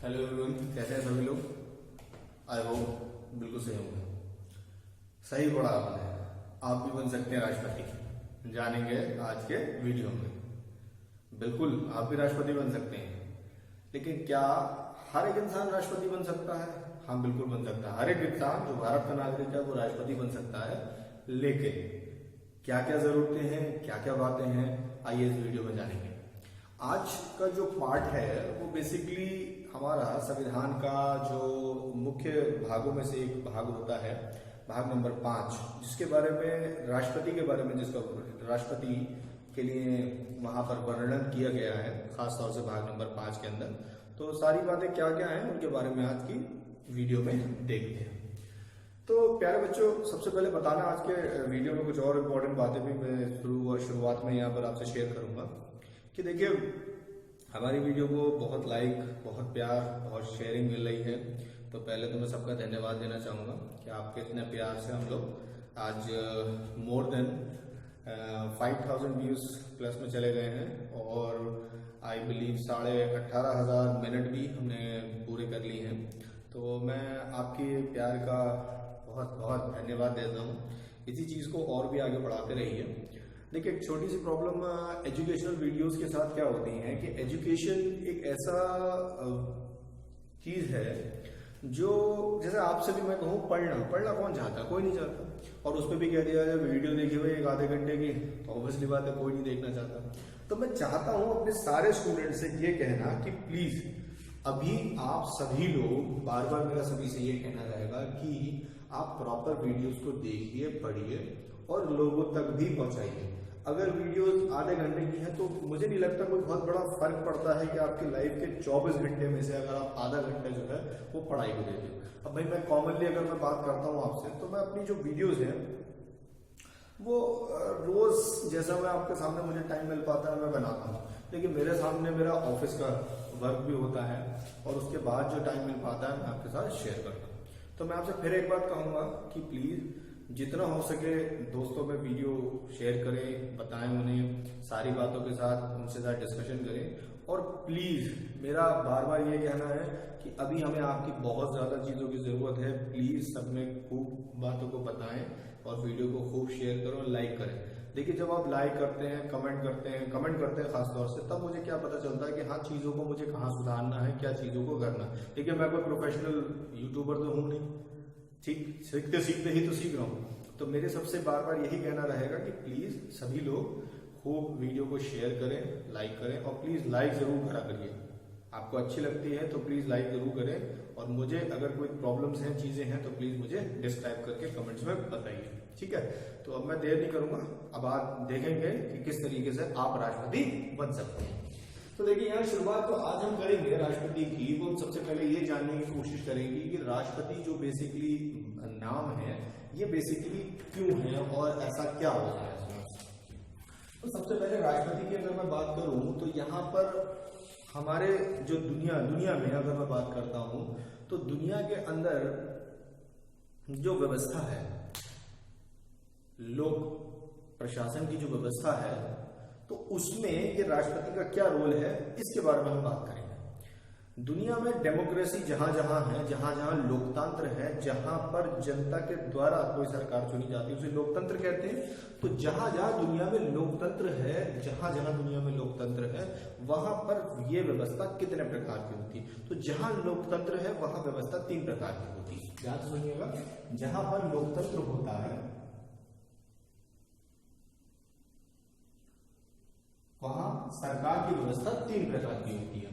Hello everyone, कैसे हैं सभी लोग। आई होप बिल्कुल सही होंगे। सही पढ़ा आपने, आप भी बन सकते हैं राष्ट्रपति। जानेंगे आज के वीडियो में। बिल्कुल आप भी राष्ट्रपति बन सकते हैं, लेकिन क्या हर एक इंसान राष्ट्रपति बन सकता है? हाँ, बिल्कुल बन सकता है। हर एक इंसान जो भारत का नागरिक है वो राष्ट्रपति बन सकता है, लेकिन क्या क्या जरूरतें हैं, क्या क्या बातें हैं, आइए इस वीडियो में जानेंगे। आज का जो पार्ट है वो बेसिकली हमारा संविधान का जो मुख्य भागों में से एक भाग होता है, भाग नंबर 5, जिसके बारे में राष्ट्रपति के बारे में, जिसका राष्ट्रपति के लिए वहां पर वर्णन किया गया है, खासतौर से भाग नंबर 5 के अंदर। तो सारी बातें क्या क्या हैं उनके बारे में आज की वीडियो में देखते हैं। तो प्यारे बच्चों, सबसे पहले बताना, आज के वीडियो में कुछ और इम्पोर्टेंट बातें भी मैं शुरुआत में यहाँ पर आपसे शेयर करूंगा कि देखिए, हमारी वीडियो को बहुत लाइक, बहुत प्यार, बहुत शेयरिंग मिल रही है। तो पहले तो मैं सबका धन्यवाद देना चाहूँगा कि आपके इतने प्यार से हम लोग आज मोर देन 5000 व्यूज प्लस में चले गए हैं, और आई बिलीव 18,500 मिनट भी हमने पूरे कर लिए हैं। तो मैं आपके प्यार का बहुत बहुत धन्यवाद देता हूँ। इसी चीज़ को और भी आगे बढ़ाते रहिए। देखिए, एक छोटी सी प्रॉब्लम एजुकेशनल वीडियोस के साथ क्या होती है कि एजुकेशन एक ऐसा चीज है जो, जैसे आपसे भी मैं कहूँ, पढ़ना कौन चाहता? कोई नहीं चाहता। और उस पर भी कह दिया जाए वीडियो देखी हुई एक आधे घंटे की, तो ऑब्वियसली बात है कोई नहीं देखना चाहता। तो मैं चाहता हूँ अपने सारे स्टूडेंट से ये कहना कि प्लीज अभी आप सभी लोग, बार बार मेरा सभी से ये कहना रहेगा कि आप प्रॉपर वीडियोस को देखिए, पढ़िए और लोगों तक भी पहुंचाइए। अगर वीडियोस आधे घंटे की है तो मुझे नहीं लगता कोई बहुत बड़ा फर्क पड़ता है कि आपकी लाइफ के 24 घंटे में से अगर आप आधा घंटा जो है वो पढ़ाई को देते हो। अब भाई, मैं कॉमनली अगर मैं बात करता हूँ आपसे, तो मैं अपनी जो वीडियोस हैं वो रोज, जैसा मैं आपके सामने मुझे टाइम मिल पाता है मैं बनाता हूँ, लेकिन मेरे सामने मेरा ऑफिस का वर्क भी होता है और उसके बाद जो टाइम मिल पाता है मैं आपके साथ शेयर करता हूँ। तो मैं आपसे फिर एक बात कहूंगा कि प्लीज जितना हो सके दोस्तों में वीडियो शेयर करें, बताएं उन्हें, सारी बातों के साथ उनसे साथ डिस्कशन करें। और प्लीज मेरा बार बार ये कहना है कि अभी हमें आपकी बहुत ज्यादा चीजों की जरूरत है। प्लीज सब में खूब बातों को बताएं और वीडियो को खूब शेयर करो और लाइक करें। देखिए, जब आप लाइक करते हैं, कमेंट करते हैं खासतौर से, तब मुझे क्या पता चलता है कि हाँ, चीजों को मुझे कहाँ सुधारना है, क्या चीजों को करना है। देखिए, मैं कोई प्रोफेशनल यूट्यूबर तो हूँ नहीं, ठीक, सीखते सीखते ही तो सीख रहा हूँ। तो मेरे सबसे बार बार यही कहना रहेगा कि प्लीज सभी लोग खूब वीडियो को शेयर करें, लाइक करें, और प्लीज लाइक जरूर करा करिए। आपको अच्छी लगती है तो प्लीज लाइक जरूर करें, और मुझे अगर कोई प्रॉब्लम्स हैं, चीजें हैं, तो प्लीज मुझे डिस्क्राइब करके कमेंट्स में बताइए, ठीक है। तो अब मैं देर नहीं करूंगा, अब आप देखेंगे कि किस तरीके से आप राष्ट्रपति बन सकते हैं। तो देखिए, यहाँ शुरुआत तो आज हम करेंगे राष्ट्रपति की। तो हम सबसे पहले ये जानने की कोशिश करेंगे कि राष्ट्रपति जो बेसिकली नाम है ये बेसिकली क्यों है और ऐसा क्या होता है इसमें। तो सबसे पहले राष्ट्रपति की अगर मैं बात करूं तो यहाँ पर हमारे जो दुनिया में अगर मैं बात करता हूं तो दुनिया के अंदर जो व्यवस्था है, लोक प्रशासन की जो व्यवस्था है, तो उसमें ये राष्ट्रपति का क्या रोल है, इसके बारे में हम बात करेंगे। दुनिया में डेमोक्रेसी जहां जहां है, जहां जहां लोकतंत्र है, जहां पर जनता के द्वारा कोई सरकार चुनी जाती है, उसे लोकतंत्र कहते हैं। तो जहां जहां दुनिया में लोकतंत्र है, जहां जहां दुनिया में लोकतंत्र है, वहां पर यह व्यवस्था कितने प्रकार की होती है? तो जहां लोकतंत्र है वहां व्यवस्था 3 प्रकार की होती है। ध्यान से सुनिएगा, जहां पर लोकतंत्र होता है वहां सरकार की व्यवस्था 3 प्रकार की होती है,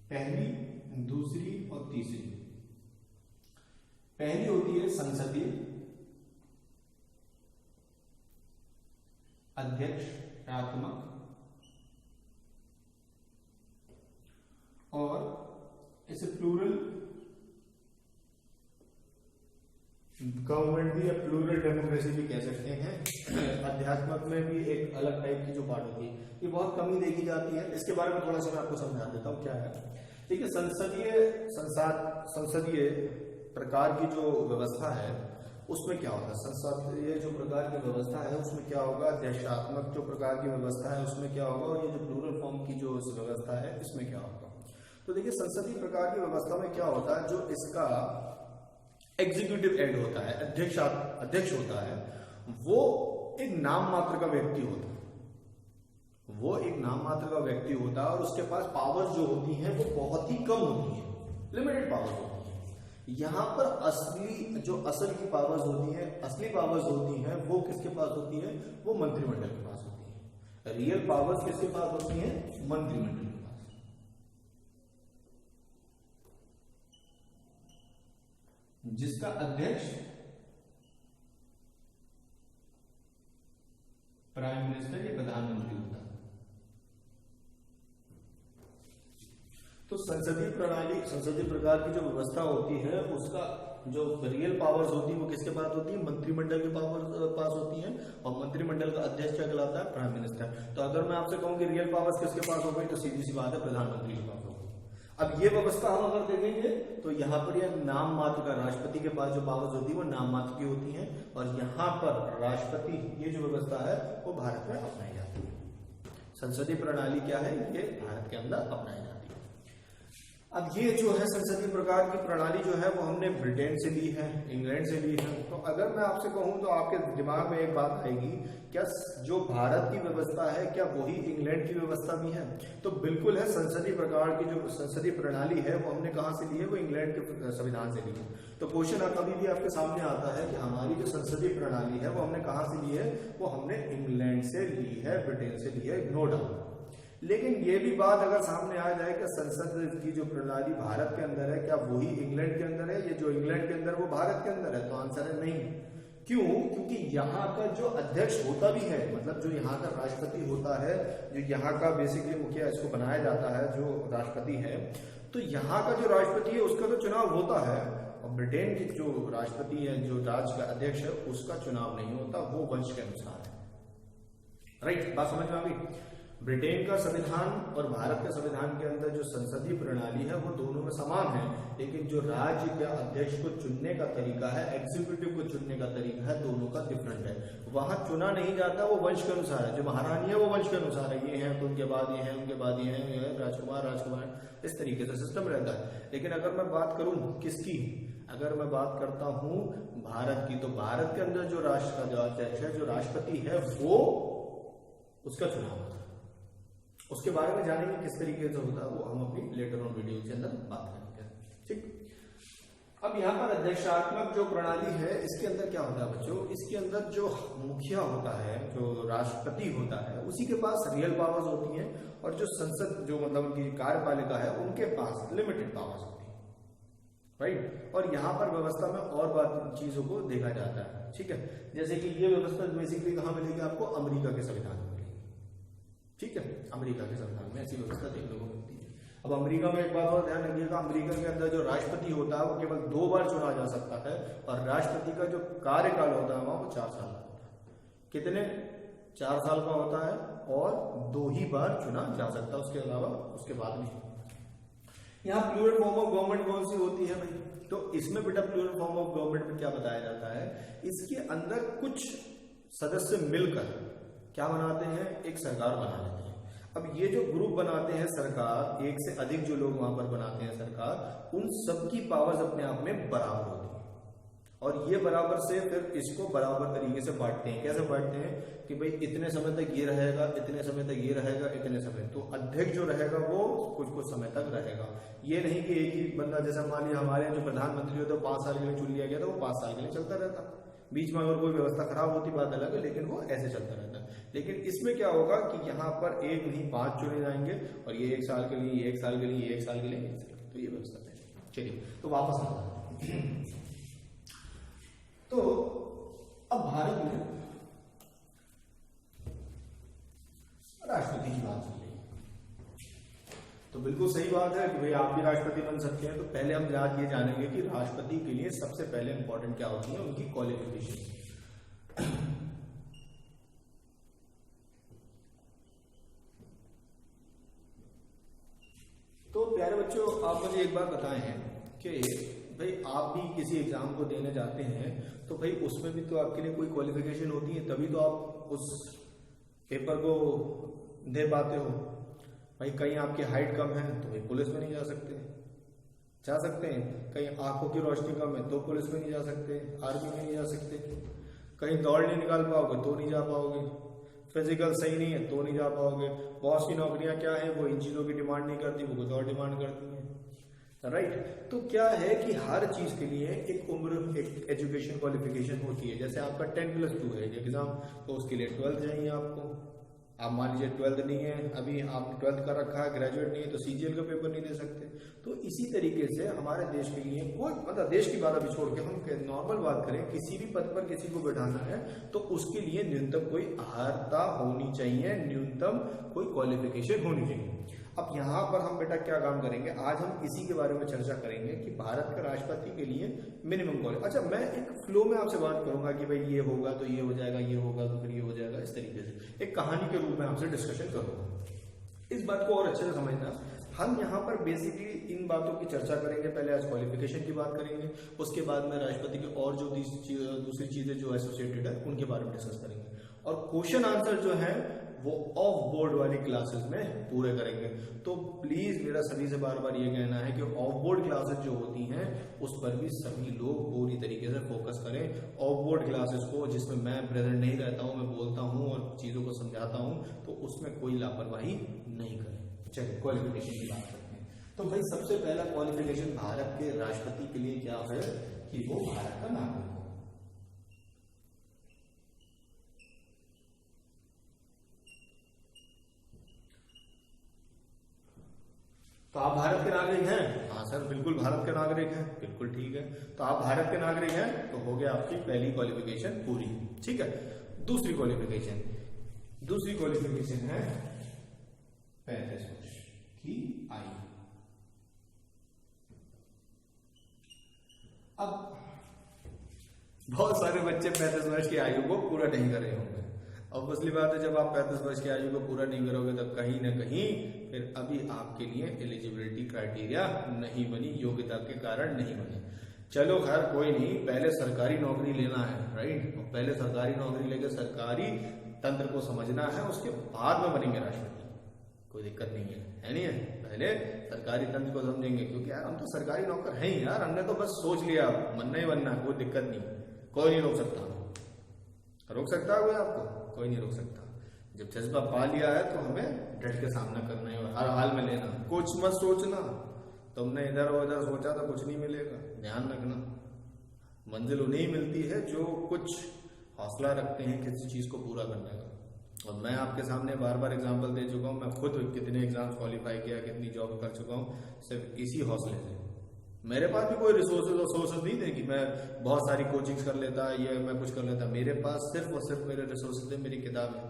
पहली, दूसरी और तीसरी। पहली होती है संसदीय, अध्यक्षात्मक, और इसे प्लूरल गवर्नमेंट भी या प्लूरल डेमोक्रेसी भी कह सकते हैं। अध्यात्मक में भी एक अलग टाइप की जो बात होती है, ये बहुत कम ही देखी जाती है। इसके बारे में थोड़ा सा मैं आपको समझा देता हूँ क्या है। देखिए, संसदीय प्रकार की जो व्यवस्था है उसमें क्या होगा, संसदीय जो प्रकार की व्यवस्था है उसमें क्या होगा, देशात्मक जो प्रकार की व्यवस्था है उसमें क्या होगा, और ये जो प्लूरल फॉर्म की जो व्यवस्था है इसमें क्या होगा। तो देखिए संसदीय प्रकार की व्यवस्था में क्या होता है, जो इसका एग्जीक्यूटिव हेड होता है, अध्यक्ष होता है, वो एक नाम मात्र का व्यक्ति होता है। वो एक नाम मात्र का व्यक्ति होता है और उसके पास पावर्स जो होती हैं वो बहुत ही कम होती हैं, लिमिटेड पावर्स होती हैं। यहां पर असल की पावर्स होती हैं, असली पावर्स होती हैं, वो किसके पास होती है, वो मंत्रिमंडल के पास होती है। रियल पावर्स किसके पास होती हैं, मंत्रिमंडल के पास। जिसका अध्यक्ष प्राइम मिनिस्टर या प्रधानमंत्री होता है। तो संसदीय प्रकार की जो व्यवस्था होती है उसका जो रियल पावर्स होती है वो किसके पास होती है, मंत्रिमंडल के पास होती है। और मंत्रिमंडल का अध्यक्ष क्या कहलाता है, प्राइम मिनिस्टर। तो अगर मैं आपसे कहूं कि रियल पावर्स किसके पास हो गई, तो सीधी सी बात है प्रधानमंत्री के पास होगी। अब ये व्यवस्था हम अगर देखेंगे तो यहाँ पर यह नाम मात्र का, राष्ट्रपति के पास जो पावर्स होती है वो नाम मात्र की होती है, और यहाँ पर राष्ट्रपति ये जो व्यवस्था है वो भारत में अपनाई जाती है। संसदीय प्रणाली क्या है, ये भारत के अंदर अपनाई जाती है। अब ये जो है संसदीय प्रकार की प्रणाली जो है वो हमने ब्रिटेन से ली है, इंग्लैंड से ली है। तो अगर मैं आपसे कहूं तो आपके दिमाग में एक बात आएगी, क्या जो भारत की व्यवस्था है क्या वही इंग्लैंड की व्यवस्था भी है? तो बिल्कुल है। संसदीय प्रकार की जो संसदीय प्रणाली है वो हमने कहां से ली है, वो इंग्लैंड के संविधान से ली है। तो क्वेश्चन कभी भी आपके सामने आता है कि हमारी जो संसदीय प्रणाली है वो हमने कहां से ली है, वो हमने इंग्लैंड से ली है, ब्रिटेन से ली है, नो डाउट। लेकिन ये भी बात अगर सामने आ जाए कि संसद की जो प्रणाली भारत के अंदर है क्या वही इंग्लैंड के अंदर है, ये जो इंग्लैंड के अंदर वो भारत के अंदर है, तो आंसर है नहीं। क्यों? क्योंकि यहाँ का जो अध्यक्ष होता भी है, मतलब जो यहाँ का राष्ट्रपति होता है, जो यहाँ का बेसिकली मुखिया इसको बनाया जाता है जो राष्ट्रपति है, तो यहाँ का जो राष्ट्रपति है उसका तो चुनाव होता है। और ब्रिटेन की जो राष्ट्रपति है, जो राज्य का अध्यक्ष है, उसका चुनाव नहीं होता, वो वंश के अनुसार है। राइट, बात समझ में आ गई? ब्रिटेन का संविधान और भारत के संविधान के अंदर जो संसदीय प्रणाली है वो दोनों में समान है, लेकिन जो राज्य के अध्यक्ष को चुनने का तरीका है, एग्जीक्यूटिव को चुनने का तरीका है, दोनों का डिफरेंट है। वहां चुना नहीं जाता, वो वंश के अनुसार है। जो महारानी है वो वंश के अनुसार है, ये है तो उनके बाद ये है, उनके बाद ये है, राजकुमार, इस तरीके से सिस्टम रहता है। लेकिन अगर मैं बात करूं किसकी, अगर मैं बात करता हूं भारत की, तो भारत के अंदर जो राष्ट्र का जो अध्यक्ष है, जो राष्ट्रपति है, वो उसका चुनाव होता है। उसके बारे में जानेंगे किस तरीके से होता है, वो हम अपनी लेटर ऑन वीडियो के अंदर बात करेंगे। ठीक। अब यहाँ पर अध्यक्षात्मक जो प्रणाली है इसके अंदर क्या होता है बच्चों, इसके अंदर जो मुखिया होता है, जो राष्ट्रपति होता है, उसी के पास रियल पावर्स होती हैं, और जो संसद जो मतलब उनकी कार्यपालिका है उनके पास लिमिटेड पावर्स होती है। राइट। और यहाँ पर व्यवस्था में और बात चीजों को देखा जाता है। ठीक है, जैसे कि ये व्यवस्था बेसिकली कहाँ मिलेगी आपको, अमेरिका के संविधान में। ठीक है, अमेरिका के संविधान में ऐसी व्यवस्था देखने को मिलती है। अब अमेरिका में एक बात और ध्यान रखिएगा, अमेरिका के अंदर जो राष्ट्रपति होता है वो केवल 2 बार चुना जा सकता है, और राष्ट्रपति का जो कार्यकाल होता है वहां वो 4 साल का होता है। कितने? 4 साल का होता है, और 2 ही बार चुना जा सकता है, उसके अलावा उसके बाद नहीं। यहाँ प्लूरल फॉर्म ऑफ गवर्नमेंट कौन सी होती है भाई? तो इसमें बेटा प्लूरल फॉर्म ऑफ गवर्नमेंट में क्या बताया जाता है, इसके अंदर कुछ सदस्य मिलकर क्या बनाते हैं, एक सरकार बना लेते हैं। अब ये जो ग्रुप बनाते हैं सरकार, एक से अधिक जो लोग वहां पर बनाते हैं सरकार, उन सबकी पावर्स अपने आप में बराबर होती है, और ये बराबर से फिर इसको बराबर तरीके से बांटते हैं। कैसे बांटते हैं कि भाई इतने समय तक ये रहेगा, इतने समय तक ये रहेगा, इतने समय, तो अध्यक्ष जो रहेगा वो कुछ समय तक रहेगा। ये नहीं कि एक ही बंदा, जैसा मान लिया हमारे जो प्रधानमंत्री होता है 5 साल के लिए चुन लिया गया था, वो 5 साल के लिए चलता रहता। बीच में अगर कोई व्यवस्था खराब होती बात अलग है, लेकिन वो ऐसे चलता रहता है। लेकिन इसमें क्या होगा कि यहाँ पर एक नहीं 5 चुने जाएंगे, और ये 1 साल के लिए, ये 1 साल के लिए, ये 1 साल के लिए, 1 साल के लिए, तो ये व्यवस्था है। चलिए तो वापस आता है। तो अब भारत में राष्ट्रपति की बात चल रही है, तो बिल्कुल सही बात है कि भाई आप भी राष्ट्रपति बन सकते हैं। तो पहले हम आज ये जानेंगे कि राष्ट्रपति के लिए सबसे पहले इंपॉर्टेंट क्या होती है, उनकी क्वालिफिकेशन। तो प्यारे बच्चों, आप मुझे एक बात बताएं हैं कि भाई आप भी किसी एग्जाम को देने जाते हैं, तो भाई उसमें भी तो आपके लिए कोई क्वालिफिकेशन होती है, तभी तो आप उस पेपर को दे पाते हो। भाई कहीं आपकी हाइट कम है तो भाई पुलिस में नहीं जा सकते, जा सकते हैं। कहीं आंखों की रोशनी कम है तो पुलिस में नहीं जा सकते, आर्मी में नहीं जा सकते। कहीं दौड़ नहीं निकाल पाओगे तो नहीं जा पाओगे, फिजिकल सही नहीं है तो नहीं जा पाओगे। बहुत सी नौकरियां क्या है वो इन चीजों की डिमांड नहीं करती, वो कुछ और डिमांड करती हैं, राइट। तो क्या है कि हर चीज के लिए एक उम्र, एक एजुकेशन क्वालिफिकेशन होती है। जैसे आपका 10+2 है एग्जाम, तो उसके लिए 12th चाहिए आपको। आप मान लीजिए 12th नहीं है, अभी आपने 12th कर रखा है, ग्रेजुएट नहीं है, तो CGL का पेपर नहीं दे सकते। तो इसी तरीके से हमारे देश के लिए कोई मतलब देश की बात अभी छोड़ के हम नॉर्मल बात करें, किसी भी पद पर किसी को बैठाना है तो उसके लिए न्यूनतम कोई अर्हता होनी चाहिए, न्यूनतम कोई क्वालिफिकेशन होनी चाहिए। अब यहाँ पर हम बेटा क्या काम करेंगे, आज हम इसी के बारे में चर्चा करेंगे कि भारत के राष्ट्रपति के लिए मिनिमम क्वालिफिकेशन। अच्छा, मैं एक फ्लो में आपसे बात करूंगा कि भाई ये होगा तो ये हो जाएगा, ये होगा तो फिर ये हो जाएगा, इस तरीके से एक कहानी के रूप में आपसे डिस्कशन करूंगा। इस बात को और अच्छे से समझना, हम यहाँ पर बेसिकली इन बातों की चर्चा करेंगे। पहले आज क्वालिफिकेशन की बात करेंगे, उसके बाद में राष्ट्रपति की और जो दूसरी चीजें जो एसोसिएटेड है उनके बारे में डिस्कस करेंगे, और क्वेश्चन आंसर जो है वो ऑफ बोर्ड वाली क्लासेस में पूरे करेंगे। तो प्लीज मेरा सभी से बार बार ये कहना है कि ऑफ बोर्ड क्लासेस जो होती हैं उस पर भी सभी लोग पूरी तरीके से फोकस करें। ऑफ बोर्ड क्लासेस को जिसमें मैं प्रेजेंट नहीं रहता हूं, मैं बोलता हूं और चीजों को समझाता हूं, तो उसमें कोई लापरवाही नहीं करें। चलिए क्वालिफिकेशन की बात करते हैं। तो भाई सबसे पहला क्वालिफिकेशन भारत के राष्ट्रपति के लिए क्या है कि वो भारत का नागरिक हो। तो आप भारत के नागरिक हैं? हाँ सर बिल्कुल भारत के नागरिक हैं, बिल्कुल ठीक है। तो आप भारत के नागरिक हैं तो हो गया आपकी पहली क्वालिफिकेशन पूरी, ठीक है। दूसरी क्वालिफिकेशन है 35 वर्ष की आयु। अब बहुत सारे बच्चे 35 वर्ष की आयु को पूरा नहीं कर रहे होंगे। ऑब्वियसली बात है, जब आप 35 वर्ष की आयु को पूरा नहीं करोगे तब कहीं ना कहीं फिर अभी आपके लिए एलिजिबिलिटी क्राइटेरिया नहीं बनी, योग्यता के कारण नहीं बनी। चलो खैर कोई नहीं, पहले सरकारी नौकरी लेना है, राइट। और पहले सरकारी नौकरी लेकर सरकारी तंत्र को समझना है, उसके बाद में बनेंगे राष्ट्रपति, कोई दिक्कत नहीं है नहीं है। पहले सरकारी तंत्र को समझेंगे, क्योंकि यार हम तो सरकारी नौकर हैं ही यार, हमने तो बस सोच लिया बनना ही बनना, कोई दिक्कत नहीं, कोई नहीं रोक सकता। रोक सकता है कोई आपको? कोई नहीं रोक सकता। जब जज्बा पा लिया है तो हमें डट के सामना करना है और हर हाल में लेना। कुछ मत सोचना, तुमने इधर उधर सोचा तो कुछ नहीं मिलेगा। ध्यान रखना, मंजिल उन्हें मिलती है जो कुछ हौसला रखते हैं किसी चीज को पूरा करने का। और मैं आपके सामने बार बार एग्जाम्पल दे चुका हूँ, मैं खुद कितने एग्जाम्स क्वालिफाई किया, कितनी जॉब कर चुका हूँ, सिर्फ इसी हौसले से। मेरे पास भी कोई रिसोर्सेज और सोर्सेज नहीं थे कि मैं बहुत सारी कोचिंग्स कर लेता, ये मैं कुछ कर लेता। मेरे पास सिर्फ और सिर्फ मेरे रिसोर्सेज थे, मेरी किताबें,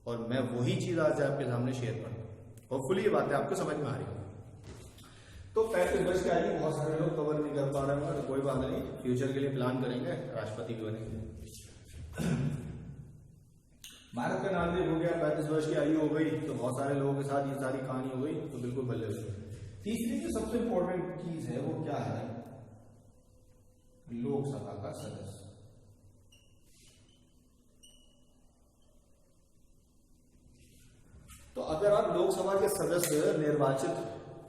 और मैं वही चीज आज आपके सामने शेयर करूँ। होपफुली ये बातें आपको समझ में आ रही है। तो 35 वर्ष की आयु बहुत सारे लोग कवर नहीं कर पा रहे हैं, तो कोई बात नहीं, फ्यूचर के लिए प्लान करेंगे, राष्ट्रपति भी बनेंगे। भारत का नागरिक हो गया, 35 वर्ष की आयु हो गई, तो बहुत सारे लोगों के साथ ये सारी कहानी हो गई, तो बिल्कुल बल्ले बल्ले। तीसरी जो सबसे इंपॉर्टेंट चीज है वो क्या है, लोकसभा का सदस्य। तो अगर आप लोकसभा के सदस्य निर्वाचित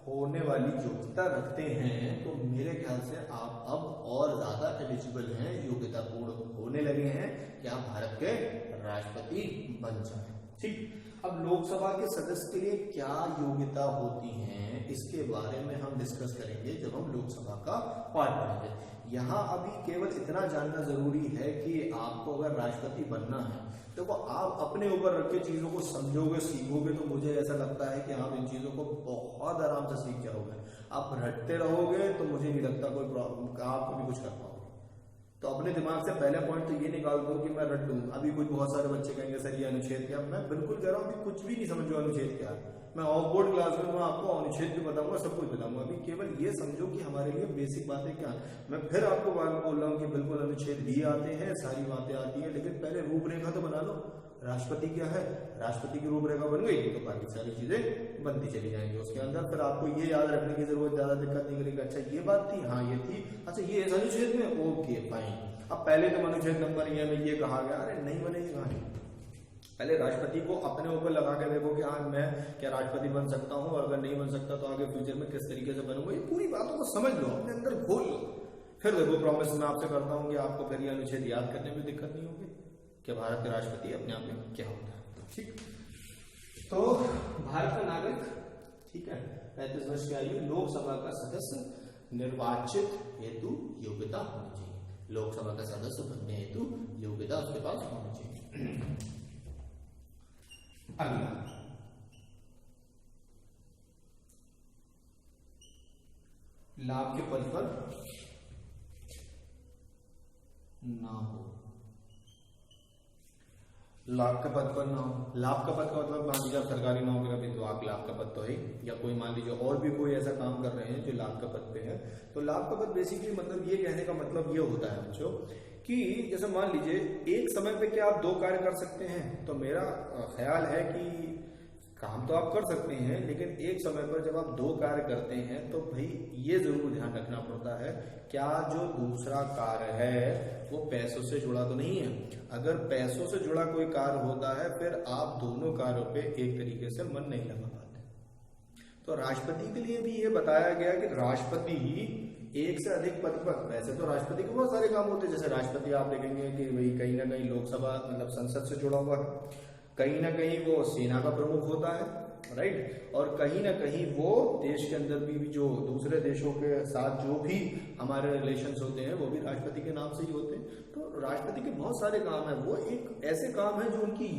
होने वाली योग्यता रखते हैं तो मेरे ख्याल से आप अब और ज्यादा एलिजिबल हैं, योग्यता पूर्ण होने लगे हैं कि आप भारत के राष्ट्रपति बन जाए, ठीक। अब लोकसभा के सदस्य के लिए क्या योग्यता होती है इसके बारे में हम डिस्कस करेंगे जब हम लोकसभा का पार्ट पढ़ेंगे। यहाँ अभी केवल इतना जानना जरूरी है कि आपको अगर राष्ट्रपति बनना है तो वो आप अपने ऊपर रख के चीजों को समझोगे, सीखोगे, तो मुझे ऐसा लगता है कि आप इन चीजों को बहुत आराम से सीख जाओगे। आप रटते रहोगे तो मुझे नहीं लगता कोई प्रॉब्लम आप कभी कुछ कर पाओगे। तो अपने दिमाग से पहले पॉइंट तो ये निकाल दो कि मैं रट लूं। अभी कुछ बहुत सारे बच्चे कहेंगे सर ये अनुच्छेद क्या, मैं बिल्कुल कह रहा हूँ कि कुछ भी नहीं समझो अनुच्छेद क्या है। मैं ऑफ बोर्ड क्लास में मैं आपको अनुच्छेद भी बताऊंगा, सब कुछ बताऊंगा। अभी केवल ये समझो कि हमारे लिए बेसिक बातें क्या है। मैं फिर आपको बात बोल रहा हूँ कि बिल्कुल अनुच्छेद भी आते हैं, सारी बातें आती है, लेकिन पहले रूपरेखा तो बना लो। राष्ट्रपति क्या है, राष्ट्रपति की रूपरेखा बन गई तो बाकी सारी चीजें बनती चली जाएंगी उसके अंदर। फिर आपको ये याद रखने की जरूरत, ज्यादा दिक्कत नहीं करेगी। अच्छा ये बात थी, हाँ ये थी, अच्छा ये इस अनुच्छेद में, ओके फाइन। अब पहले तो अनुच्छेद नंबर ये में ये कहा गया, अरे नहीं बनेगी कहानी, पहले राष्ट्रपति को अपने ऊपर लगा के देखो कि हाँ मैं क्या राष्ट्रपति बन सकता हूँ, और अगर नहीं बन सकता तो आगे फ्यूचर में किस तरीके से बनूंगा, ये पूरी बातों को समझ लो, अपने अंदर घोल लो। फिर देखो प्रॉमिस मैं आपसे करता हूँ कि आपको फिर ये अनुच्छेद याद करने में दिक्कत नहीं होगी कि भारत के राष्ट्रपति अपने आप में क्या होता है। ठीक, तो भारत का नागरिक, ठीक है, 35 वर्ष की आयु, लोकसभा का सदस्य निर्वाचित हेतु योग्यता होनी चाहिए, लोकसभा का सदस्य बनने हेतु योग्यता उसके पास होनी चाहिए। अगला, लाभ के पद पर ना हो, लाभ का पद पर ना हो। लाभ का पद का मतलब मान लीजिए आप सरकारी नौकरी में, तो आप लाभ का पद तो है, या कोई मान लीजिए और भी कोई ऐसा काम कर रहे हैं जो लाभ का पद पे है, तो लाभ का पद बेसिकली मतलब ये कहने का मतलब ये होता है बच्चों कि जैसे मान लीजिए एक समय पे क्या आप 2 कार्य कर सकते हैं, तो मेरा ख्याल है कि काम तो आप कर सकते हैं, लेकिन एक समय पर जब आप 2 कार्य करते हैं तो भाई ये जरूर ध्यान रखना पड़ता है, क्या जो दूसरा कार्य है वो पैसों से जुड़ा तो नहीं है। अगर पैसों से जुड़ा कोई कार्य होता है फिर आप दोनों कार्यों पे एक तरीके से मन नहीं लगा पाते। तो राष्ट्रपति के लिए भी ये बताया गया कि राष्ट्रपति एक से अधिक पद पर, वैसे तो राष्ट्रपति के बहुत सारे काम होते हैं, जैसे राष्ट्रपति आप देखेंगे कि भाई कहीं ना कहीं लोकसभा मतलब संसद से जुड़ा हुआ है, कहीं ना कहीं वो सेना का प्रमुख होता है, राइट, और कहीं ना कहीं वो देश के अंदर भी जो दूसरे देशों के साथ जो भी हमारे रिलेशंस होते हैं वो भी राष्ट्रपति के नाम से ही होते हैं। तो राष्ट्रपति के बहुत सारे काम है, वो एक ऐसे काम है जो उनकी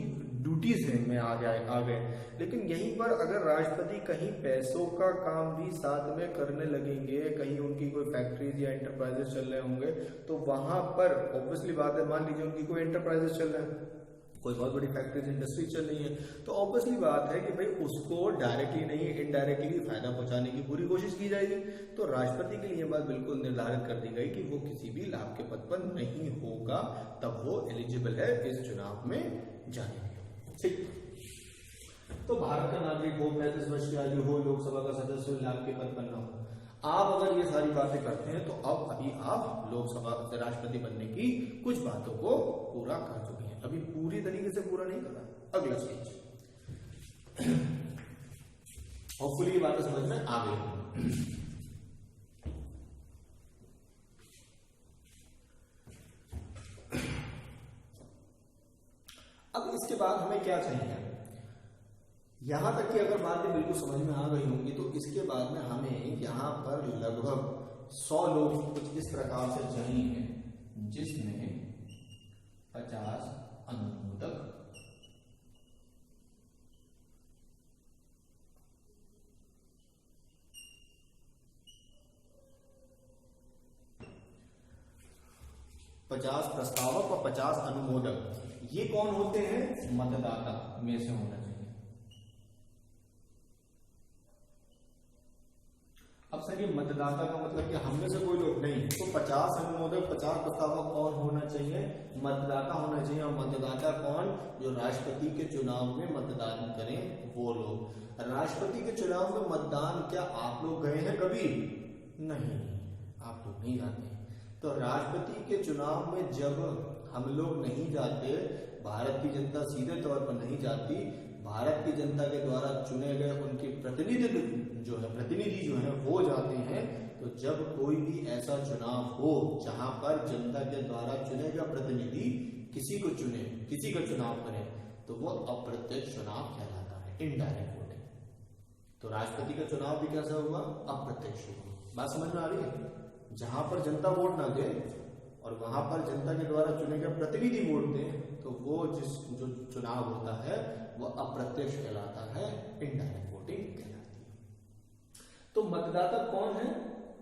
ड्यूटीज है में आ गए। लेकिन यहीं पर अगर राष्ट्रपति कहीं पैसों का काम भी साथ में करने लगेंगे, कहीं उनकी कोई फैक्ट्रीज या एंटरप्राइजेस चल रहे होंगे, तो वहां पर ऑब्वियसली बात है, मान लीजिए उनकी कोई एंटरप्राइजेस चल रहे हैं, कोई बहुत बड़ी फैक्ट्रीज इंडस्ट्री चल रही है, तो ऑब्वियसली बात है कि भाई उसको डायरेक्टली नहीं इनडायरेक्टली फायदा पहुंचाने की पूरी कोशिश की जाएगी। तो राष्ट्रपति के लिए यह बात बिल्कुल निर्धारित कर दी गई कि वो किसी भी लाभ के पद पर नहीं होगा, तब वो एलिजिबल है इस चुनाव में जाने के लिए। ठीक, तो भारत का नागरिक हो, 35 वर्ष की आयु हो, लोकसभा का सदस्य हो, लाभ के पद पर न हो। आप अगर ये सारी बातें करते हैं तो अब अभी आप लोकसभा से राष्ट्रपति बनने की कुछ बातों को पूरा कर चुके हैं, अभी पूरी तरीके से पूरा नहीं करा। अगला स्टेज, होपफुली ये बातें समझ में आ गई। अब इसके बाद हमें क्या चाहिए, यहां तक कि अगर बातें बिल्कुल समझ में आ गई होंगी तो इसके बाद में हमें यहाँ पर लगभग 100 लोग कुछ इस प्रकार से चाहिए जिसमें 50 अनुमोदक, 50 प्रस्तावक और 50 अनुमोदक। ये कौन होते हैं, मतदाता में से होना चाहिए। अब सर ये मतदाता का मतलब कि हम में से कोई लोग नहीं, तो 50 अनुमोदक 50 प्रस्तावक कौन होना चाहिए, मतदाता होना चाहिए। और मतदाता कौन, जो राष्ट्रपति के चुनाव में मतदान करें वो लोग। राष्ट्रपति के चुनाव में मतदान क्या आप लोग गए हैं कभी, नहीं, आप लोग नहीं जाते। तो राष्ट्रपति के चुनाव में जब हम लोग नहीं जाते, भारत की जनता सीधे तौर पर नहीं जाती, भारत की जनता के द्वारा चुने गए उनके प्रतिनिधि जो है वो जाते हैं। तो जब कोई भी ऐसा चुनाव हो जहां पर जनता के द्वारा चुने गए प्रतिनिधि किसी को चुने, किसी का चुनाव करें, तो वो अप्रत्यक्ष चुनाव कहलाता है, इनडायरेक्ट वोटिंग। तो राष्ट्रपति का चुनाव भी कैसा हुआ, अप्रत्यक्ष हुआ। बात समझ में आ रही है, जहां पर जनता वोट ना दे और वहां पर जनता के द्वारा चुने गए प्रतिनिधि वोट दें, तो वो जो चुनाव होता है वो अप्रत्यक्ष कहलाता है, इनडायरेक्ट वोटिंग कहलाती है। तो मतदाता कौन है,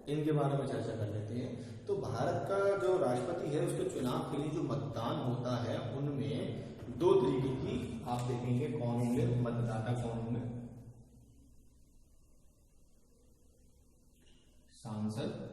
इनके बारे में चर्चा कर लेते हैं। तो भारत का जो राष्ट्रपति है उसके चुनाव के लिए जो मतदान होता है उनमें 2 तरीके की आप देखेंगे कौन होंगे, मतदाता कौन होंगे, सांसद,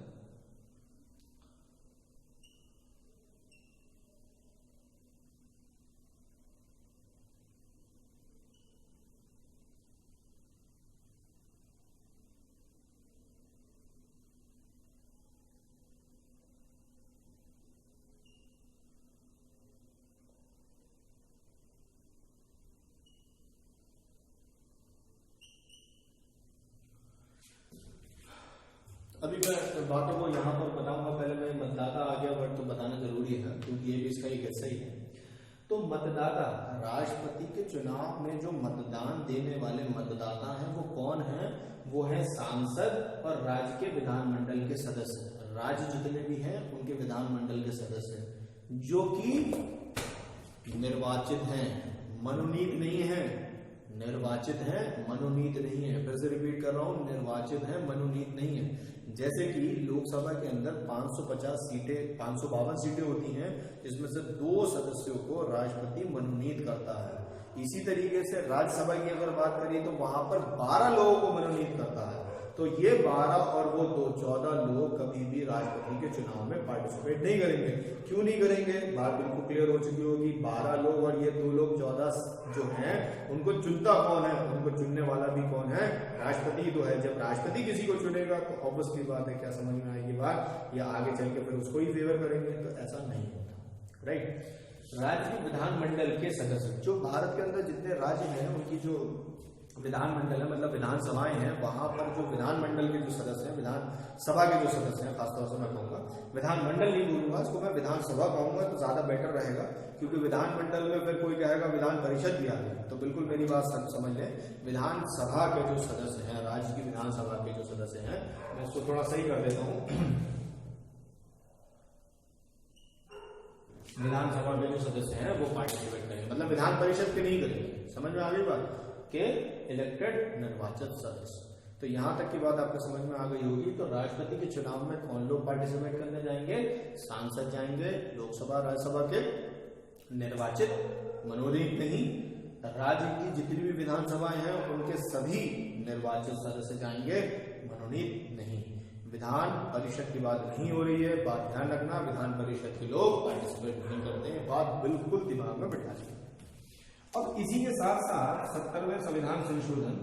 बातों को यहाँ पर बताऊंगा। पहले मैं मतदाता आ गया वर्ड तो बताना जरूरी है क्योंकि ये भी इसका एक हिस्सा ही है। तो मतदाता, राष्ट्रपति के चुनाव में जो मतदान देने वाले मतदाता हैं वो कौन है? वो है सांसद और राज्य के विधानमंडल के सदस्य। राज्य जितने भी हैं उनके विधानमंडल के सदस्य जो कि निर्वाचित हैं, मनोनीत नहीं है। निर्वाचित है, मनोनीत नहीं है। फिर से रिपीट कर रहा हूं, निर्वाचित है, मनोनीत नहीं है। जैसे कि लोकसभा के अंदर 550 सीटें, 552 सीटें होती हैं, जिसमें से 2 सदस्यों को राष्ट्रपति मनोनीत करता है। इसी तरीके से राज्यसभा की अगर बात करें तो वहां पर 12 लोगों को मनोनीत करता है। तो ये 12 और वो 2, 14 लोग कभी भी राष्ट्रपति के चुनाव में पार्टिसिपेट नहीं करेंगे। क्यों नहीं करेंगे? बात बिल्कुल क्लियर हो चुकी होगी। 12 लोग और ये 2 लोग 14 जो हैं, उनको चुनता कौन है? उनको चुनने वाला भी कौन है? राष्ट्रपति तो है। जब राष्ट्रपति किसी को चुनेगा तो ऑब्वियसली बात है, क्या समझ में आएगी बात, या आगे चल के फिर उसको ही फेवर करेंगे? तो ऐसा नहीं होता, राइट। राज्य के विधानमंडल के सदस्य, जो भारत के अंदर जितने राज्य हैं उनकी जो विधानमंडल है, मतलब विधानसभाएं हैं, वहां पर जो विधानमंडल के जो सदस्य हैं, विधानसभा के जो सदस्य हैं, खासतौर से मैं कहूंगा, विधानमंडल नहीं बोलूंगा, इसको मैं विधानसभा कहूंगा तो ज्यादा बेटर रहेगा। क्योंकि विधानमंडल में फिर कोई कहेगा विधान परिषद भी आ गई, तो बिल्कुल मेरी बात समझ लें। विधानसभा के जो सदस्य हैं, राज्य की विधानसभा के जो सदस्य हैं, मैं इसको थोड़ा सही कर देता हूं। विधानसभा के जो सदस्य हैं वो पार्टिसिपेट करेंगे, मतलब विधान परिषद के नहीं करेंगे। समझ में आ गई बात? के इलेक्टेड, निर्वाचित सदस्य। तो यहां तक की बात आपको समझ में आ गई होगी। तो राष्ट्रपति के चुनाव में कौन लोग पार्टिसिपेट करने जाएंगे? सांसद जाएंगे, लोकसभा राज्यसभा के निर्वाचित, मनोनीत नहीं। राज्य की जितनी भी विधानसभाएं हैं उनके सभी निर्वाचित सदस्य जाएंगे, मनोनीत नहीं। विधान परिषद की बात नहीं हो रही है, बात ध्यान रखना। विधान परिषद के लोग पार्टिसिपेट नहीं करते हैं, बात बिल्कुल दिमाग में बिठा लीजिए। अब इसी के साथ साथ 70वें संविधान संशोधन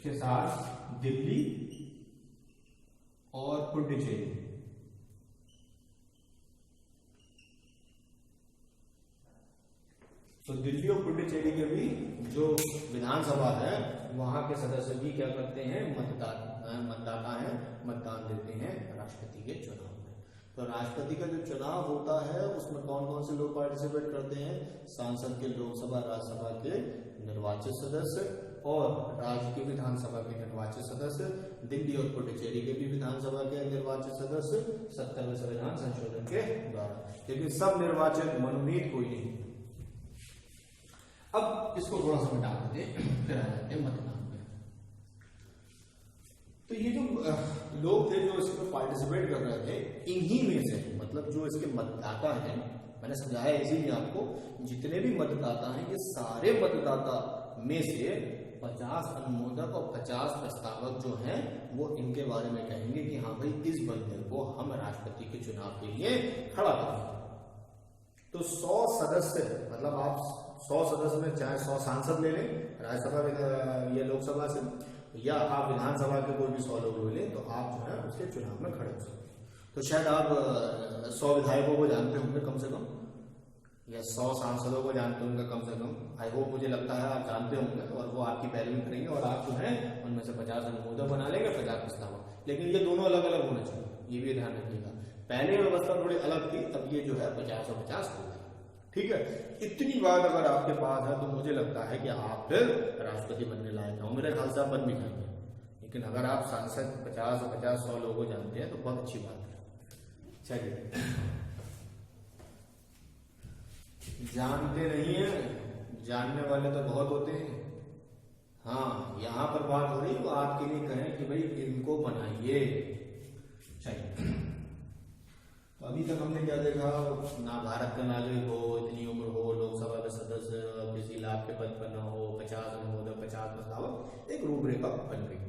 के साथ दिल्ली और पुडुचेरी, तो दिल्ली और पुडुचेरी के भी जो विधानसभा है वहां के सदस्य भी क्या करते हैं? मतदाता हैं, मतदान देते हैं राष्ट्रपति के चुनाव में। तो राष्ट्रपति का जो चुनाव होता है उसमें कौन कौन से लोग पार्टिसिपेट करते हैं? सांसद के, लोकसभा राज्यसभा के निर्वाचित सदस्य और राज्य की विधानसभा के निर्वाचित सदस्य, दिल्ली और पुडुचेरी के भी विधानसभा के निर्वाचित सदस्य 70वें संविधान संशोधन के द्वारा। लेकिन सब निर्वाचित, मनोनीत कोई नहीं। अब इसको थोड़ा सा मिटा देते, फिर आ जाते हैं मतदान में। तो ये जो लोग थे जो इसमें पार्टिसिपेट कर रहे थे, इन्हीं में से, मतलब जो इसके मतदाता हैं, मैंने समझाया इसीलिए आपको, जितने भी मतदाता हैं ये सारे मतदाता में से 50 अनुमोदक और 50 प्रस्तावक जो हैं वो इनके बारे में कहेंगे कि हाँ भाई इस बंदे को हम राष्ट्रपति के चुनाव के लिए खड़ा करेंगे। तो 100 सदस्य, मतलब आप 100 सदस्य में चाहे 100 सांसद ले लें राज्यसभा या लोकसभा से, या आप विधानसभा के कोई भी 100 लोग ले लें, तो आप जो है उसके चुनाव में खड़े हो सकते हैं। तो शायद आप 100 विधायकों को जानते होंगे कम से कम, या 100 सांसदों को जानते होंगे कम से कम। आई होप, मुझे लगता है आप जानते होंगे, और वो आपकी पैरवी करेंगे और आप जो है उनमें से 50 अनुमोदक बना लेंगे, 50 प्रस्तावक। लेकिन ये दोनों अलग अलग होने चाहिए, ये भी ध्यान रखिएगा। पहले व्यवस्था थोड़ी अलग थी, अब ये जो है 50 और 50 हो गई। ठीक है, इतनी बात अगर आपके पास है तो मुझे लगता है कि आप फिर राष्ट्रपति बनने लायक हो। मेरे ख्याल से आप बन भी जाएंगे। लेकिन अगर आप सांसद 50 और 50 100 लोगों को जानते हैं तो बहुत अच्छी बात है। चलिए, जानते नहीं है, जानने वाले तो बहुत होते हैं। हाँ, यहां पर बात हो रही है, वो आपके लिए कहें कि भाई इनको बनाइए। चलिए, तो अभी तक हमने क्या देखा? ना भारत का नागरिक हो, इतनी उम्र हो, लोकसभा के सदस्य, किसी लाभ के पद पर न हो, 50 अनुमोदक, 50 प्रस्तावक, एक रूपरेखा बन गई।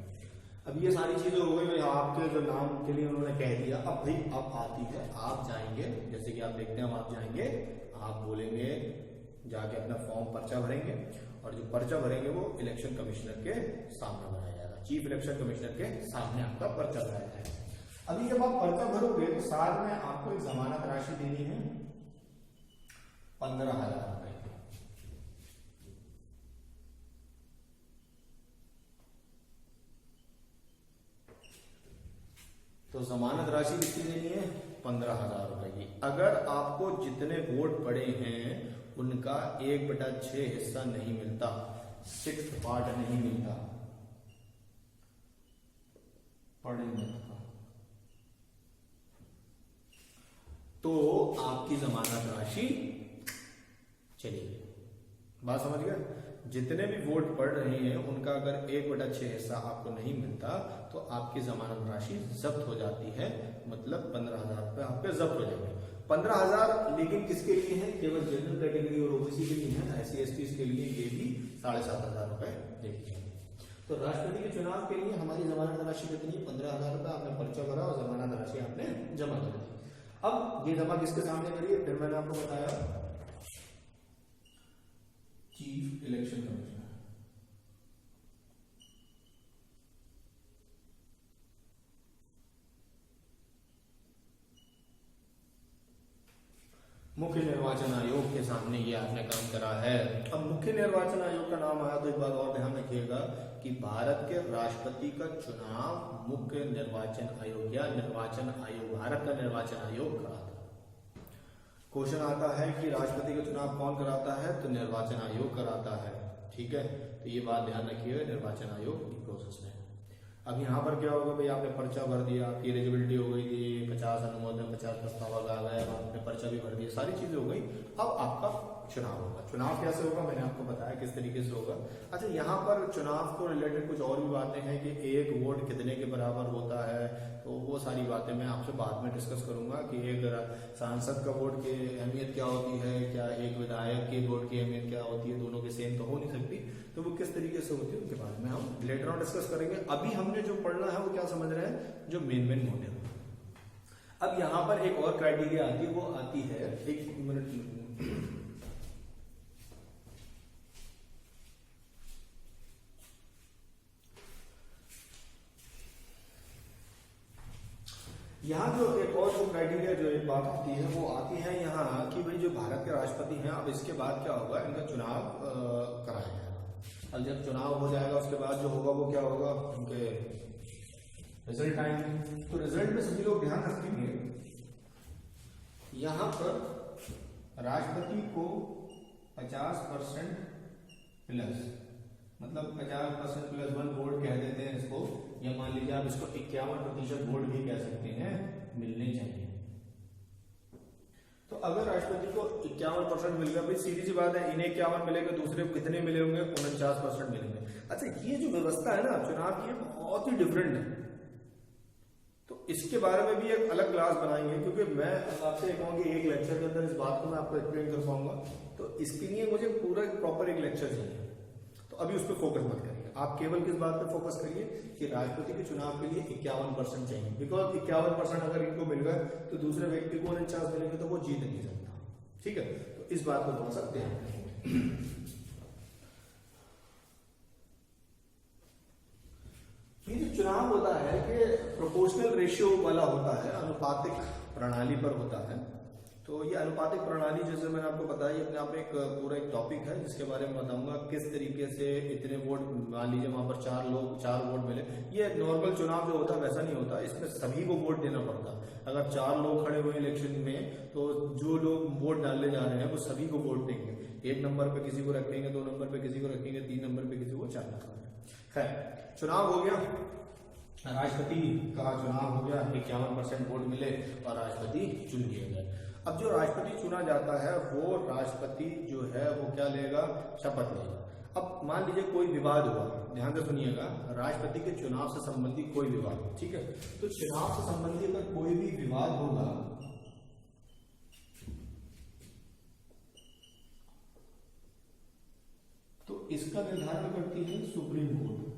अब ये सारी चीजें हो गई, आपके जो नाम के लिए उन्होंने कह दिया। अब भाई अब आती है, आप जाएंगे, जैसे कि आप देखते हैं, आप जाएंगे, आप बोलेंगे, जाके अपना फॉर्म पर्चा भरेंगे, और जो पर्चा भरेंगे वो इलेक्शन कमिश्नर के सामने भराया जाएगा। चीफ इलेक्शन कमिश्नर के सामने आपका पर्चा भराया जाएगा। अभी जब आप पर्चा भरोगे तो साथ में आपको एक जमानत राशि देनी है 15,000 रुपए। तो जमानत राशि कितनी देनी है? 15,000 रुपए की। अगर आपको जितने वोट पड़े हैं उनका 1/6 हिस्सा नहीं मिलता, 6th पार्ट नहीं मिलता पड़े का, तो आपकी जमानत राशि चलेगी। बात समझ गए? जितने भी वोट पड़ रहे हैं उनका अगर 1/6 हिस्सा आपको नहीं मिलता तो आपकी जमानत राशि जब्त हो जाती है, मतलब 15,000 रुपए आपके जब्त हो जाएंगे। 15,000 लेकिन किसके लिए है? केवल जनरल कैटेगरी और ओबीसी के लिए है। SC/ST के लिए ये भी 7,500 रुपए देंगे। तो राष्ट्रपति के चुनाव के लिए हमारी जमानत राशि कितनी? 15,000 रुपए। आपने पर्चा भरा और जमानत राशि आपने जमा कर दी। अब ये जमा किसके सामने करिए? फिर मैंने आपको बताया चीफ इलेक्शन कमिश्नर। मुख्य निर्वाचन आयोग के सामने ये आपने काम करा है। अब मुख्य निर्वाचन आयोग का नाम आया तो एक बात और ध्यान रखिएगा कि भारत के राष्ट्रपति का चुनाव मुख्य निर्वाचन आयोग या निर्वाचन आयोग, भारत का निर्वाचन आयोग कराता है। क्वेश्चन आता है कि राष्ट्रपति का चुनाव कौन कराता है? तो निर्वाचन आयोग कराता है। ठीक है, तो ये बात ध्यान रखिएगा निर्वाचन आयोग की प्रोसेस में। अब यहाँ पर क्या होगा भाई, आपने पर्चा भर दिया, आपकी एलिजिबिलिटी हो गई थी, 50 अनुमोदन, 50 प्रस्ताव आ गया, आपने पर्चा भी भर दिया, सारी चीजें हो गई। अब आपका चुनाव होगा। चुनाव कैसे होगा मैंने आपको बताया किस तरीके से होगा। अच्छा, यहाँ पर चुनाव को रिलेटेड कुछ और भी बातें हैं कि एक वोट कितने के बराबर होता है, तो वो सारी बातें मैं आपसे बाद में डिस्कस करूंगा कि एक सांसद का वोट की अहमियत क्या होती है, क्या एक विधायक के वोट की अहमियत क्या होती है, दोनों के सेम तो हो नहीं सकती, तो वो किस तरीके से होती है उसके बारे में हम लेटर ऑन डिस्कस करेंगे। अभी हमने जो पढ़ना है वो क्या समझ रहे हैं, जो मेन मोटिव। अब यहाँ पर एक और क्राइटेरिया आती है, वो आती है, एक मिनट, यहाँ जो एक और जो क्राइटेरिया जो एक बात आती है वो आती है यहाँ कि भाई जो भारत के राष्ट्रपति हैं, अब इसके बाद क्या होगा, इनका चुनाव कराया जाएगा। अब जब चुनाव हो जाएगा उसके बाद जो होगा वो क्या होगा, उनके रिजल्ट आएंगे। तो रिजल्ट में सभी लोग ध्यान रखेंगे, यहाँ पर राष्ट्रपति को 50% प्लस, मतलब 50% प्लस 1 वोट कह देते हैं इसको, या मान लीजिए आप इसको 51% वोट भी कह सकते हैं, मिलने चाहिए। तो अगर राष्ट्रपति को 51% मिल गया, भाई सीधी सी बात है, इन्हें 51 मिलेगा, दूसरे को कितने मिले होंगे, 49% मिलेंगे। अच्छा, ये जो व्यवस्था है ना चुनाव की, बहुत ही डिफरेंट है। तो इसके बारे में भी एक अलग क्लास बनाएंगे, क्योंकि मैं आपसे कहूँगा कि एक लेक्चर के अंदर इस बात को मैं आपको एक्सप्लेन कर पाऊंगा, तो इसके लिए मुझे पूरा प्रॉपर एक लेक्चर चाहिए। तो अभी उस पर फोकस मत करिए, आप केवल किस बात पे फोकस करिए कि राष्ट्रपति के चुनाव के लिए 51% चाहिए, बिकॉज 51% अगर इनको मिल गए तो दूसरे व्यक्ति को 49 मिलेंगे तो वो जीत नहीं सकता। ठीक है, तो इस बात को थोड़ा सा ध्यान रखेंगे। ये जो चुनाव होता है कि प्रोपोर्शनल रेशियो वाला होता है, अनुपातिक प्रणाली पर होता है। तो ये अनुपातिक प्रणाली, जैसे मैंने आपको बताया, अपने आप में एक पूरा एक टॉपिक है जिसके बारे में बताऊंगा किस तरीके से इतने वोट, मान लीजिए वहां पर 4 वोट मिले। ये नॉर्मल चुनाव जो होता है वैसा नहीं होता, इसमें सभी को वोट देना पड़ता। अगर 4 लोग खड़े हुए इलेक्शन में तो जो लोग वोट डालने जा रहे हैं वो सभी को वोट देंगे। 1 नंबर पे किसी को रखेंगे, 2 नंबर पे किसी को रखेंगे, 3 नंबर पे किसी को, 4 नंबर पे। खैर, चुनाव हो गया, राष्ट्रपति का चुनाव हो गया, 51% वोट मिले और राष्ट्रपति चुन लिए गए। अब जो राष्ट्रपति चुना जाता है वो राष्ट्रपति जो है वो क्या लेगा, शपथ लेगा। अब मान लीजिए कोई विवाद हुआ, ध्यान से सुनिएगा, राष्ट्रपति के चुनाव से संबंधित कोई विवाद, ठीक है, तो चुनाव से संबंधित अगर कोई भी विवाद होगा तो इसका निर्धारण करती है सुप्रीम कोर्ट।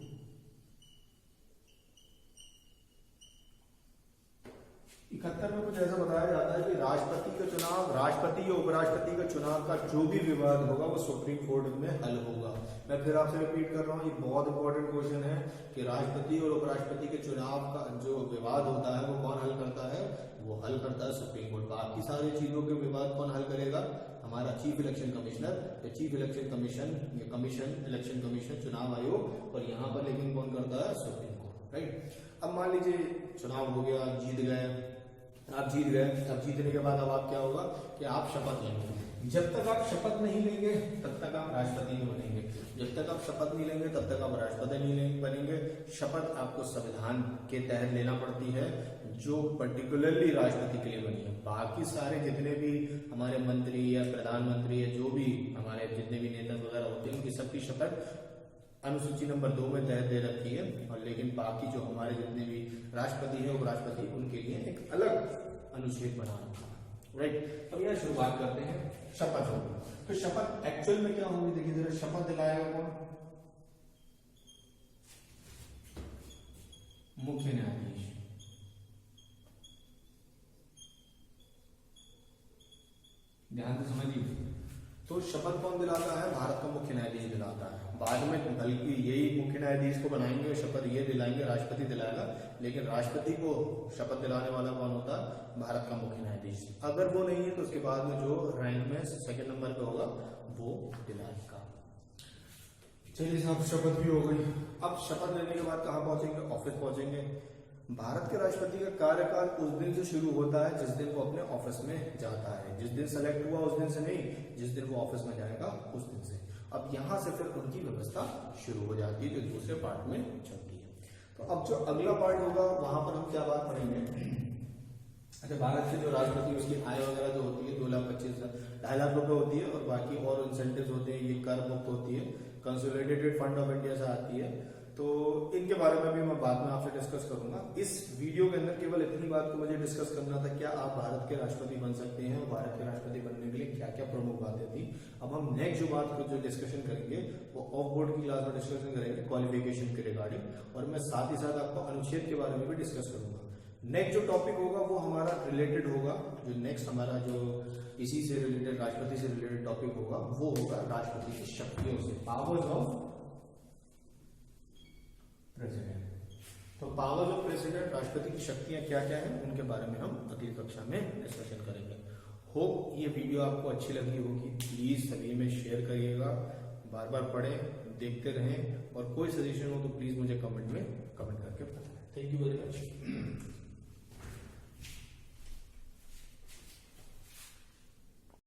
में कुछ ऐसा बताया जाता है कि राष्ट्रपति का चुनाव, राष्ट्रपति या उपराष्ट्रपति का चुनाव का जो भी विवाद होगा वो सुप्रीम कोर्ट में हल होगा। मैं फिर आपसे रिपीट कर रहा हूँ, ये बहुत इंपॉर्टेंट क्वेश्चन है कि राष्ट्रपति और उपराष्ट्रपति के चुनाव का जो विवाद होता है वो कौन हल करता है, वो हल करता है सुप्रीम कोर्ट। बाकी सारी चीजों के विवाद कौन हल करेगा, हमारा चीफ इलेक्शन कमिश्नर या चीफ इलेक्शन कमीशन या इलेक्शन कमीशन, चुनाव आयोग, और यहाँ पर लेकिन कौन करता है, सुप्रीम कोर्ट, राइट। अब मान लीजिए चुनाव हो गया, जीत गए, आप जीत गए। अब जीतने के बाद अब आप क्या होगा कि आप शपथ लेंगे। जब तक आप शपथ नहीं लेंगे तब तक आप राष्ट्रपति नहीं बनेंगे। जब तक आप शपथ नहीं लेंगे तब तक आप राष्ट्रपति नहीं बनेंगे। शपथ आपको संविधान के तहत लेना पड़ती है, जो पर्टिकुलरली राष्ट्रपति के लिए बनी है। बाकी सारे जितने भी हमारे मंत्री या प्रधानमंत्री या जो भी हमारे जितने भी नेता वगैरह होते हैं, उनकी सबकी शपथ अनुसूची नंबर 2 में तहत दे रखी है। और लेकिन बाकी जो हमारे जितने भी राष्ट्रपति है, उपराष्ट्रपति, उनके लिए एक अलग अनुच्छेद बना रखा है। राइट, अब यह शुरुआत करते हैं। शपथ होगी, तो शपथ एक्चुअल में क्या होगी, देखिए जरा। शपथ दिलाएगा कौन? मुख्य न्यायाधीश। ध्यान से समझिए, तो शपथ कौन दिलाता है? भारत का मुख्य न्यायाधीश दिलाता है। बाद में बल्कि यही मुख्य न्यायाधीश को बनाएंगे और शपथ ये दिलाएंगे, राष्ट्रपति दिलाएगा। लेकिन राष्ट्रपति को शपथ दिलाने वाला कौन होता है? भारत का मुख्य न्यायाधीश। अगर वो नहीं है तो उसके बाद में जो रैंक में सेकंड नंबर पे होगा वो दिलाएगा। चलिए साहब, शपथ भी हो गई। अब शपथ लेने के बाद कहाँ पहुंचेंगे? ऑफिस पहुंचेंगे। भारत के राष्ट्रपति का कार्यकाल उस दिन से शुरू होता है जिस दिन वो अपने ऑफिस में जाता है। जिस दिन सेलेक्ट हुआ उस दिन से नहीं, जिस दिन वो ऑफिस में जाएगा उस दिन से। अब यहां से फिर उनकी व्यवस्था शुरू हो जाती है, जो दूसरे पार्ट में चलती है। तो अब जो अगला पार्ट होगा वहां पर हम क्या बात पढ़ेंगे? अच्छा, भारत के जो राष्ट्रपति उसकी आय वगैरह जो होती है 2,25,000 2.5 लाख रुपए होती है, और बाकी और इंसेंटिव होते हैं, ये कर मुक्त होती है, कंसोलिडेटेड फंड ऑफ इंडिया से आती है। तो इनके बारे में भी मैं बाद में आपसे डिस्कस करूंगा। इस वीडियो के अंदर केवल इतनी बात को मुझे डिस्कस करना था, क्या आप भारत के राष्ट्रपति बन सकते हैं, और भारत के राष्ट्रपति बनने के लिए क्या क्या प्रमुख बातें थी। अब हम नेक्स्ट जो बात को जो डिस्कशन करेंगे वो ऑफ बोर्ड की क्लास में डिस्कशन करेंगे क्वालिफिकेशन के रिगार्डिंग, और मैं साथ ही साथ आपको अनुच्छेद के बारे में भी डिस्कस करूंगा। नेक्स्ट जो टॉपिक होगा वो हमारा रिलेटेड होगा, जो नेक्स्ट हमारा जो इसी से रिलेटेड, राष्ट्रपति से रिलेटेड टॉपिक होगा, वो होगा राष्ट्रपति की शक्तियों से, पावर्स ऑफ प्रेसिडेंट। तो पावर्स ऑफ प्रेसिडेंट, राष्ट्रपति की शक्तियां क्या क्या हैं, उनके बारे में हम अगली कक्षा में डिस्कशन करेंगे। होप ये वीडियो आपको अच्छी लगी होगी। प्लीज सभी में शेयर करिएगा, बार बार पढ़ें, देखते रहें, और कोई सजेशन हो तो प्लीज मुझे कमेंट में कमेंट करके बताएं। Thank you very much.